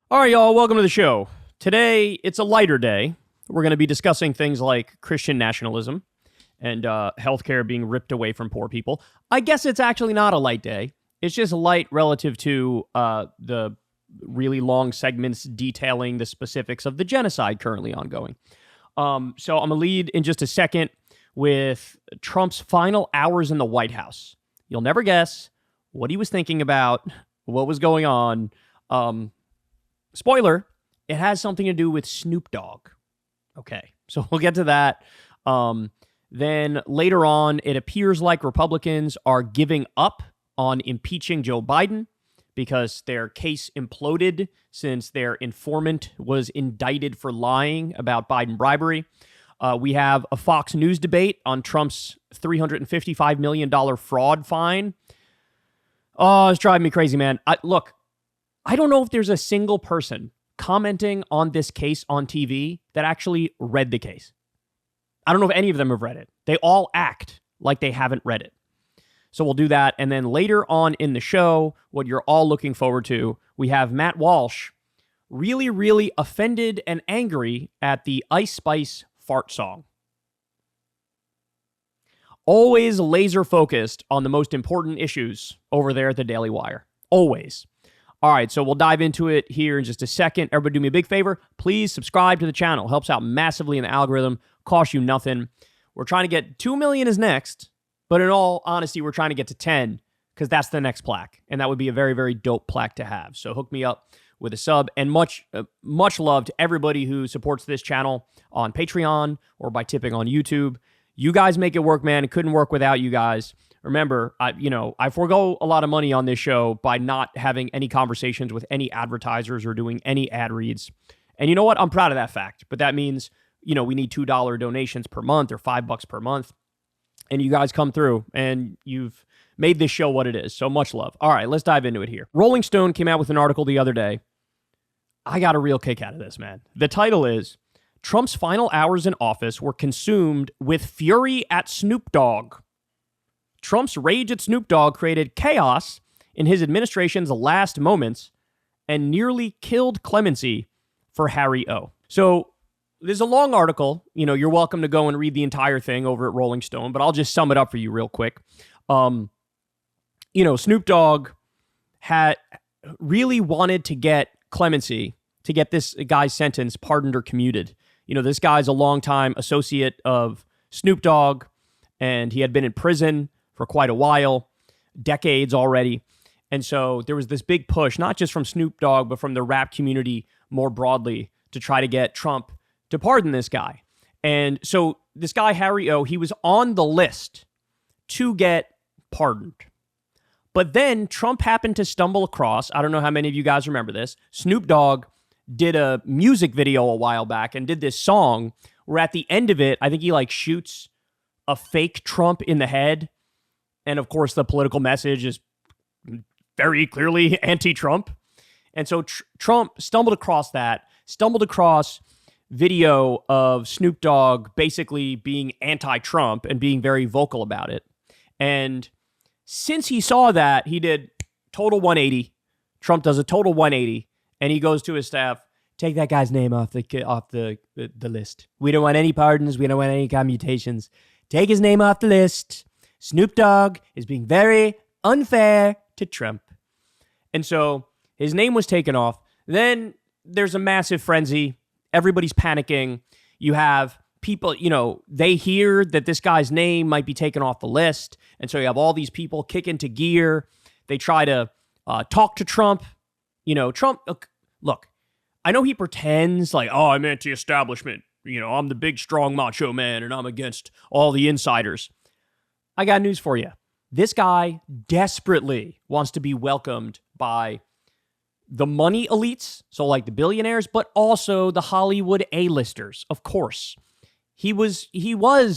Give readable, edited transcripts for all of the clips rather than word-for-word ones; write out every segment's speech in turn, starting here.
All right, y'all, welcome to the show. Today, it's a lighter day. We're going to be discussing things like Christian nationalism and healthcare being ripped away from poor people. I guess it's actually not a light day. It's just light relative to the really long segments detailing the specifics of the genocide currently ongoing. So I'm going to lead in just a second with Trump's final hours in the White House. You'll never guess what he was thinking about, what was going on. Spoiler, it has something to do with Snoop Dogg. Okay, so we'll get to that. Then later on, it appears like Republicans are giving up on impeaching Joe Biden because their case imploded since their informant was indicted for lying about Biden bribery. We have a Fox News debate on Trump's $355 million fraud fine. Oh, it's driving me crazy, man. Look, I don't know if there's a single person commenting on this case on TV that actually read the case. I don't know if any of them have read it. They all act like they haven't read it. So we'll do that. And then later on in the show, what you're all looking forward to, we have Matt Walsh really, really offended and angry at the Ice Spice fart song. Always laser focused on the most important issues over there at the Daily Wire. Always. All right, so we'll dive into it here in just a second. Everybody do me a big favor. Please subscribe to the channel. Helps out massively in the algorithm. Costs you nothing. We're trying to get 2 million is next, but in all honesty, we're trying to get to 10 because that's the next plaque, and that would be a very, very dope plaque to have. So hook me up with a sub, and much love to everybody who supports this channel on Patreon or by tipping on YouTube. You guys make it work, man. It couldn't work without you guys. Remember, I forego a lot of money on this show by not having any conversations with any advertisers or doing any ad reads. And you know what? I'm proud of that fact. But that means, we need $2 donations per month or $5 per month. And you guys come through and you've made this show what it is. So much love. All right, let's dive into it here. Rolling Stone came out with an article the other day. I got a real kick out of this, man. The title is, Trump's final hours in office were consumed with fury at Snoop Dogg. Trump's rage at Snoop Dogg created chaos in his administration's last moments and nearly killed clemency for Harry O. So there's a long article. You're welcome to go and read the entire thing over at Rolling Stone, but I'll just sum it up for you real quick. Snoop Dogg had really wanted to get clemency, to get this guy's sentence pardoned or commuted. This guy's a longtime associate of Snoop Dogg, and he had been in prison for quite a while, decades already. And so there was this big push, not just from Snoop Dogg, but from the rap community more broadly, to try to get Trump to pardon this guy. And so this guy, Harry O., he was on the list to get pardoned. But then Trump happened to stumble across, I don't know how many of you guys remember this, Snoop Dogg did a music video a while back and did this song where at the end of it, I think he shoots a fake Trump in the head. And of course, the political message is very clearly anti-Trump. And so Trump stumbled across video of Snoop Dogg basically being anti-Trump and being very vocal about it. And since he saw that, he did total 180. Trump does a total 180, and he goes to his staff, take that guy's name off the list. We don't want any pardons. We don't want any commutations. Take his name off the list. Snoop Dogg is being very unfair to Trump. And so his name was taken off. Then there's a massive frenzy. Everybody's panicking. You have people, they hear that this guy's name might be taken off the list. And so you have all these people kick into gear. They try to talk to Trump. Trump, look, I know he pretends like, oh, I'm anti-establishment. I'm the big, strong macho man and I'm against all the insiders. I got news for you. This guy desperately wants to be welcomed by the money elites, so like the billionaires, but also the Hollywood A-listers, of course. He was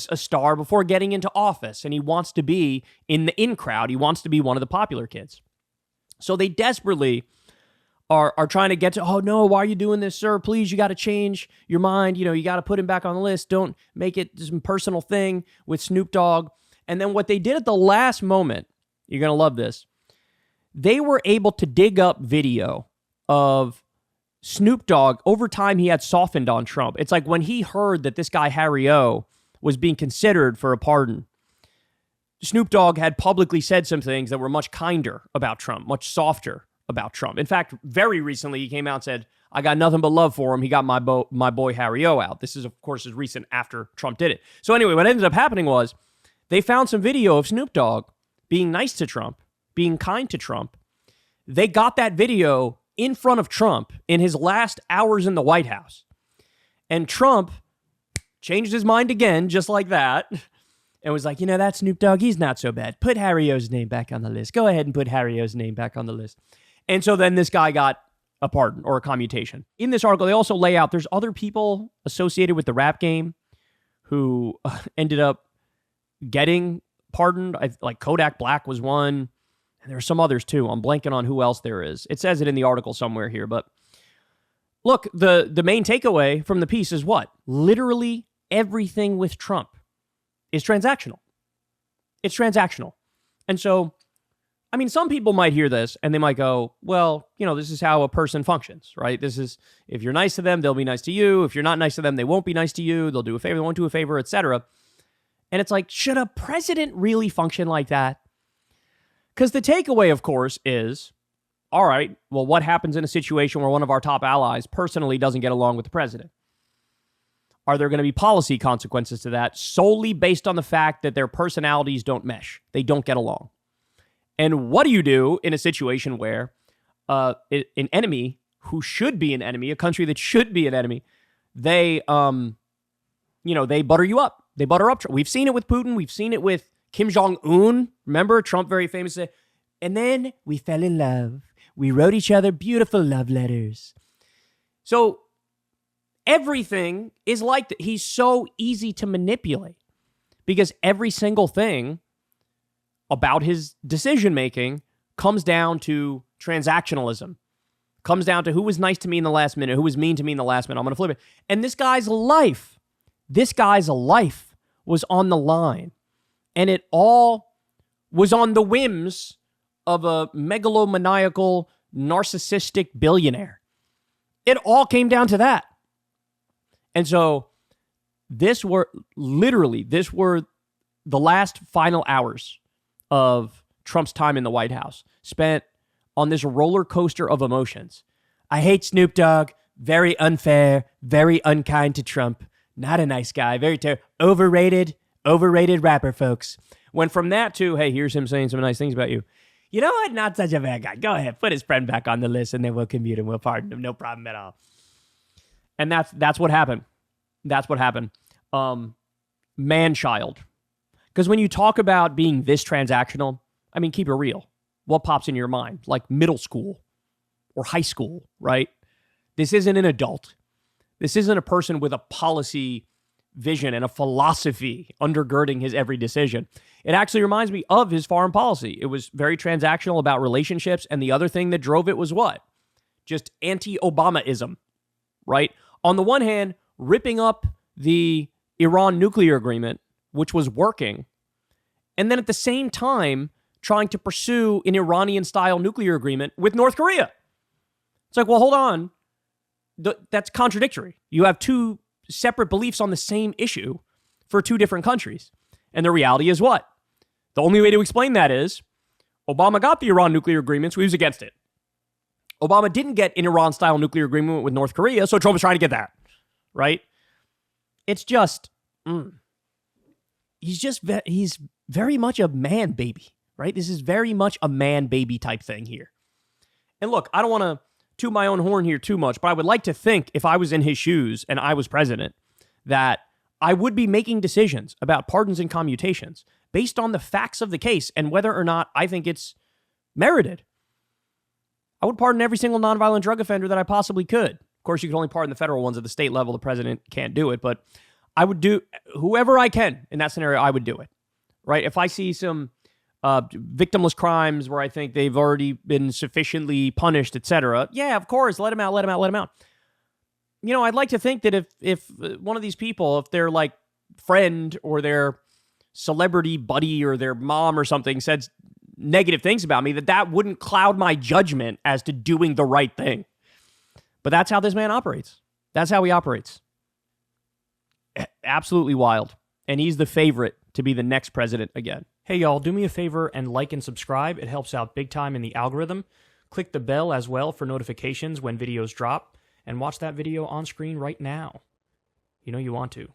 a star before getting into office, and he wants to be in the in crowd. He wants to be one of the popular kids. So they desperately are trying to get to, oh no, why are you doing this, sir? Please, you got to change your mind. You got to put him back on the list. Don't make it some personal thing with Snoop Dogg. And then what they did at the last moment, you're going to love this, they were able to dig up video of Snoop Dogg, over time, he had softened on Trump. It's like when he heard that this guy, Harry O, was being considered for a pardon, Snoop Dogg had publicly said some things that were much kinder about Trump, much softer about Trump. In fact, very recently, he came out and said, I got nothing but love for him. He got my boy Harry O out. This is, of course, as recent after Trump did it. So anyway, what ended up happening was they found some video of Snoop Dogg being nice to Trump, being kind to Trump. They got that video in front of Trump in his last hours in the White House. And Trump changed his mind again, just like that, and was like, that Snoop Dogg, he's not so bad. Put Harry O's name back on the list. Go ahead and put Harry O's name back on the list. And so then this guy got a pardon or a commutation. In this article, they also lay out there's other people associated with the rap game who ended up getting pardoned. Like Kodak Black was one. And there are some others too. I'm blanking on who else there is. It says it in the article somewhere here. But look, the main takeaway from the piece is what? Literally everything with Trump is transactional. It's transactional. And so, I mean, some people might hear this and they might go, well, this is how a person functions, right? This is, if you're nice to them, they'll be nice to you. If you're not nice to them, they won't be nice to you. They'll do a favor, they won't do a favor, etc. And it's like, should a president really function like that? Because the takeaway, of course, is, all right, well, what happens in a situation where one of our top allies personally doesn't get along with the president? Are there going to be policy consequences to that solely based on the fact that their personalities don't mesh? They don't get along. And what do you do in a situation where an enemy who should be an enemy, a country that should be an enemy, they butter you up. They butter up. We've seen it with Putin. We've seen it with Kim Jong-un. Remember, Trump very famously said, and then we fell in love. We wrote each other beautiful love letters. So everything is like that. He's so easy to manipulate because every single thing about his decision-making comes down to transactionalism, comes down to who was nice to me in the last minute, who was mean to me in the last minute. I'm going to flip it. And this guy's life was on the line. And it all was on the whims of a megalomaniacal, narcissistic billionaire. It all came down to that. And so this were the last final hours of Trump's time in the White House, spent on this roller coaster of emotions. I hate Snoop Dogg. Very unfair, very unkind to Trump. Not a nice guy. Very terrible. Overrated rapper, folks. Went from that to, hey, here's him saying some nice things about you. You know what? Not such a bad guy. Go ahead, put his friend back on the list, and then we'll commute him. We'll pardon him. No problem at all. And that's what happened. That's what happened. Man-child. Because when you talk about being this transactional, I mean, keep it real. What pops in your mind? Like middle school or high school, right? This isn't an adult. This isn't a person with a policy vision and a philosophy undergirding his every decision. It actually reminds me of his foreign policy. It was very transactional about relationships, and the other thing that drove it was what? Just anti-Obamaism, right? On the one hand, ripping up the Iran nuclear agreement, which was working, and then at the same time trying to pursue an Iranian-style nuclear agreement with North Korea. It's like, well, hold on. That's contradictory. You have two separate beliefs on the same issue for two different countries. And the reality is what? The only way to explain that is Obama got the Iran nuclear agreement, so he was against it. Obama didn't get an Iran-style nuclear agreement with North Korea, so Trump was trying to get that, right? It's just, he's very much a man baby, right? This is very much a man baby type thing here. And look, I don't want to toot my own horn here too much, but I would like to think if I was in his shoes and I was president, that I would be making decisions about pardons and commutations based on the facts of the case and whether or not I think it's merited. I would pardon every single nonviolent drug offender that I possibly could. Of course, you can only pardon the federal ones at the state level. The president can't do it, but I would do whoever I can in that scenario. I would do it, right? If I see some victimless crimes where I think they've already been sufficiently punished, etc. Yeah, of course, let them out. You know, I'd like to think that if one of these people, if their like friend or their celebrity buddy or their mom or something said negative things about me, that wouldn't cloud my judgment as to doing the right thing. But that's how this man operates. That's how he operates. Absolutely wild. And he's the favorite to be the next president again. Hey, y'all, do me a favor and like and subscribe. It helps out big time in the algorithm. Click the bell as well for notifications when videos drop. And watch that video on screen right now. You know you want to.